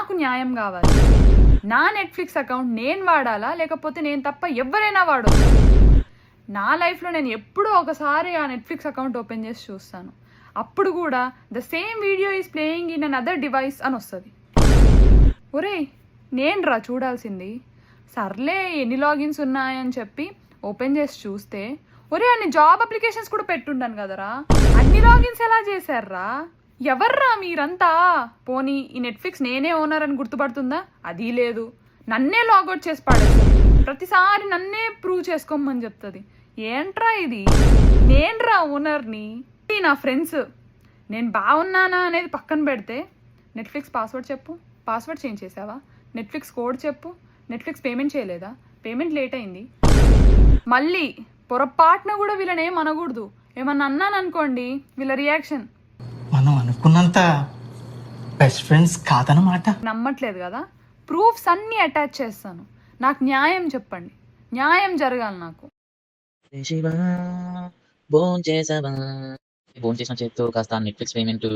నాకు న్యాయం కావాలి. నా నెట్ఫ్లిక్స్ అకౌంట్ నేను వాడాలా, లేకపోతే నేను తప్ప ఎవరైనా వాడొచ్చు? నా లైఫ్లో నేను ఎప్పుడో ఒకసారి ఆ నెట్ఫ్లిక్స్ అకౌంట్ ఓపెన్ చేసి చూస్తాను. అప్పుడు కూడా the same video is playing in an other device అని వస్తుంది. ఒరేయ్, నేను చూడాల్సింది. సర్లే ఎన్ని లాగిన్స్ ఉన్నాయని చెప్పి ఓపెన్ చేసి చూస్తే, ఒరే అన్ని జాబ్ అప్లికేషన్స్ కూడా పెట్టుంటాను కదరా, అన్ని లాగిన్స్ ఎలా చేశారా? ఎవర్రా మీరంతా? పోనీ ఈ నెట్ఫ్లిక్స్ నేనే ఓనర్ అని గుర్తుపడుతుందా? అది లేదు. నన్నే లాగౌట్ చేసి పడేస్తుంది. ప్రతిసారి నన్నే ప్రూవ్ చేసుకోమని చెప్తుంది. ఏంట్రా ఇది? నేనురా ఓనర్ని. నా ఫ్రెండ్స్ నేను బాగున్నానా అనేది పక్కన పెడితే, నెట్ఫ్లిక్స్ పాస్వర్డ్ చెప్పు, పాస్వర్డ్ చేంజ్ చేసావా? నెట్ఫ్లిక్స్ కోడ్ చెప్పు, నెట్ఫ్లిక్స్ పేమెంట్ చేయలేదా? పేమెంట్ లేట్ అయింది. మళ్ళీ పొరపాటున కూడా వీళ్ళని ఏం అనకూడదు. ఏమన్నా అన్నాను అనుకోండి, వీళ్ళ రియాక్షన్ మనం అనుకున్నంత బెస్ట్ ఫ్రెండ్స్ కాదనమాట. నమ్మట్లేదు కదా? ప్రూఫ్స్ అన్నీ అటాచ్ చేస్తాను. నాకు న్యాయం చెప్పండి, న్యాయం జరగాలి నాకు. భోంచేసిన చేత్తో కాస్త నెట్ఫ్లిక్స్ పేమెంట్